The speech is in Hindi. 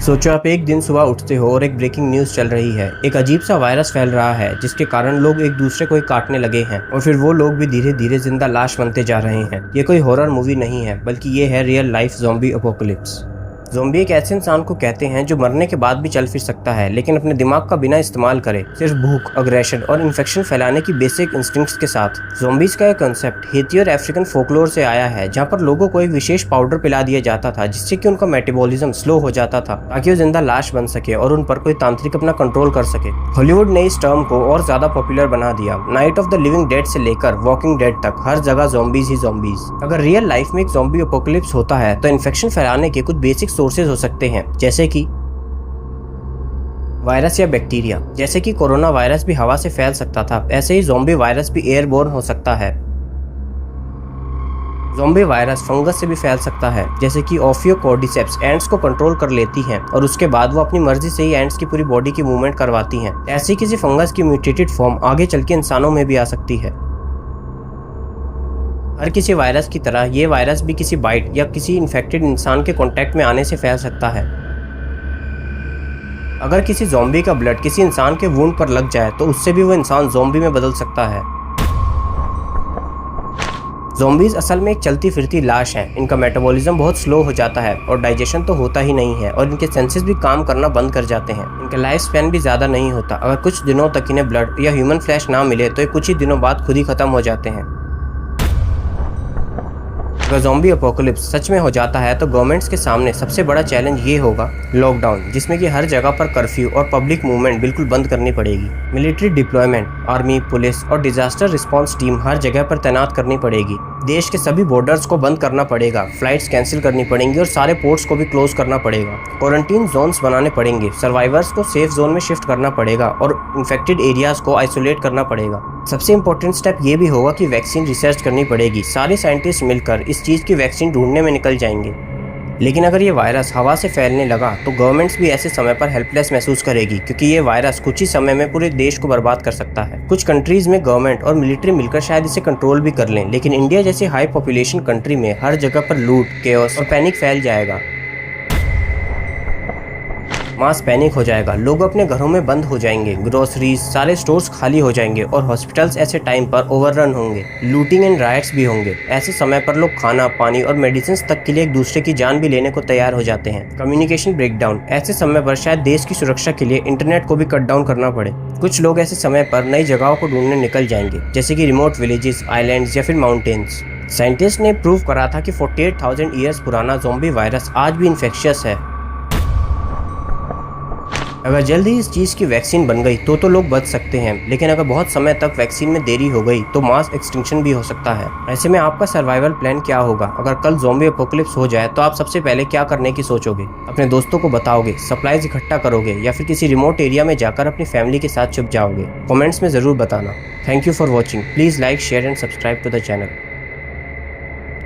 सोचो आप एक दिन सुबह उठते हो और एक ब्रेकिंग न्यूज़ चल रही है। एक अजीब सा वायरस फैल रहा है जिसके कारण लोग एक दूसरे को ही काटने लगे हैं और फिर वो लोग भी धीरे धीरे जिंदा लाश बनते जा रहे हैं। ये कोई हॉरर मूवी नहीं है बल्कि ये है real life zombie apocalypse. Zombie एक ऐसे इंसान को कहते हैं जो मरने के बाद भी चल फिर सकता है लेकिन अपने दिमाग का बिना इस्तेमाल करे, सिर्फ भूख, अग्रेशन और इन्फेक्शन फैलाने की बेसिक इंस्टिंक्ट्स के साथ। ज़ॉम्बीज का यह कंसेप्ट हेती और अफ्रीकन फोकलोर से आया है, जहाँ पर लोगों को एक विशेष पाउडर पिला दिया जाता था जिससे कि उनका मेटाबॉलिज्म स्लो हो जाता था ताकि वो जिंदा लाश बन सके और उन पर कोई तांत्रिक अपना कंट्रोल कर सके। हॉलीवुड ने इस टर्म को और ज्यादा पॉपुलर बना दिया। Night of the living dead से लेकर वॉकिंग डेड तक हर जगह ज़ॉम्बीज ही ज़ॉम्बीज। अगर रियल लाइफ में एक ज़ॉम्बी अपोकलिप्स होता है तो इन्फेक्शन फैलाने के कुछ बेसिक सोर्सेज हो सकते हैं, जैसे कि वायरस या बैक्टीरिया। जैसे कि कोरोना वायरस भी हवा से फैल सकता था, ऐसे ही ज़ॉम्बी वायरस भी एयरबोर्न हो सकता है। ज़ॉम्बी वायरस फंगस से भी फैल सकता है, जैसे कि ओफियोकॉर्डिसेप्स एंट्स को कंट्रोल कर लेती हैं और उसके बाद वो अपनी मर्जी से ही एंट्स की पूरी बॉडी की मूवमेंट करवाती हैं। ऐसी किसी फंगस की म्यूटेटेड फॉर्म आगे चल के इंसानों में भी आ सकती है। हर किसी वायरस की तरह ये वायरस भी किसी बाइट या किसी इन्फेक्टेड इंसान के कांटेक्ट में आने से फैल सकता है। अगर किसी ज़ॉम्बी का ब्लड किसी इंसान के वुंड पर लग जाए तो उससे भी वो इंसान ज़ॉम्बी में बदल सकता है। ज़ॉम्बीज असल में एक चलती फिरती लाश है। इनका मेटाबॉलिज्म बहुत स्लो हो जाता है और डाइजेशन तो होता ही नहीं है और इनके सेंसेस भी काम करना बंद कर जाते हैं। इनका लाइफ स्पैन भी ज़्यादा नहीं होता। अगर कुछ दिनों तक इन्हें ब्लड या ह्यूमन फ्लैश ना मिले तो ये कुछ ही दिनों बाद खुद ही खत्म हो जाते हैं। अगर ज़ॉम्बी अपोकलिप्स सच में हो जाता है तो गवर्नमेंट्स के सामने सबसे बड़ा चैलेंज ये होगा लॉकडाउन, जिसमें कि हर जगह पर कर्फ्यू और पब्लिक मूवमेंट बिल्कुल बंद करनी पड़ेगी। मिलिट्री डिप्लॉयमेंट, आर्मी, पुलिस और डिजास्टर रिस्पांस टीम हर जगह पर तैनात करनी पड़ेगी। देश के सभी बॉर्डर्स को बंद करना पड़ेगा, फ्लाइट्स कैंसिल करनी पड़ेंगी और सारे पोर्ट्स को भी क्लोज करना पड़ेगा। क्वारंटीन जोन्स बनाने पड़ेंगे, सर्वाइवर्स को सेफ जोन में शिफ्ट करना पड़ेगा और इन्फेक्टेड एरियाज को आइसोलेट करना पड़ेगा। सबसे इम्पोर्टेंट स्टेप ये भी होगा कि वैक्सीन रिसर्च करनी पड़ेगी। सारे साइंटिस्ट मिलकर इस चीज़ की वैक्सीन ढूंढने में निकल जाएंगे। लेकिन अगर ये वायरस हवा से फैलने लगा तो गवर्नमेंट्स भी ऐसे समय पर हेल्पलेस महसूस करेगी, क्योंकि ये वायरस कुछ ही समय में पूरे देश को बर्बाद कर सकता है। कुछ कंट्रीज में गवर्नमेंट और मिलिट्री मिलकर शायद इसे कंट्रोल भी कर लें, लेकिन इंडिया जैसे हाई पॉपुलेशन कंट्री में हर जगह पर लूट, केओस और पैनिक फैल जाएगा। मास पैनिक हो जाएगा, लोग अपने घरों में बंद हो जाएंगे, ग्रोसरीज, सारे स्टोर्स खाली हो जाएंगे और हॉस्पिटल्स ऐसे टाइम पर ओवररन होंगे। लूटिंग एंड राइट्स भी होंगे। ऐसे समय पर लोग खाना, पानी और मेडिसिन तक के लिए एक दूसरे की जान भी लेने को तैयार हो जाते हैं। Communication breakdown. ऐसे समय पर शायद देश की सुरक्षा के लिए इंटरनेट को भी कट डाउन करना पड़े। कुछ लोग ऐसे समय पर नई जगहों को ढूंढने निकल जाएंगे, जैसे कि रिमोट विलेजेस, आइलैंड्स या फिर माउंटेन्स। साइंटिस्ट ने प्रूव करा था कि 48,000 ईयर्स पुराना ज़ॉम्बी वायरस आज भी इन्फेक्शियस है। अगर जल्द ही इस चीज़ की वैक्सीन बन गई तो लोग बच सकते हैं, लेकिन अगर बहुत समय तक वैक्सीन में देरी हो गई तो मास एक्सटिंक्शन भी हो सकता है। ऐसे में आपका सर्वाइवल प्लान क्या होगा? अगर कल ज़ॉम्बी अपोकलिप्स हो जाए तो आप सबसे पहले क्या करने की सोचोगे? अपने दोस्तों को बताओगे, सप्लाईज इकट्ठा करोगे या फिर किसी रिमोट एरिया में जाकर अपनी फैमिली के साथ छुप जाओगे? कमेंट्स में ज़रूर बताना। Thank you for watching. Please like, share and subscribe to the channel.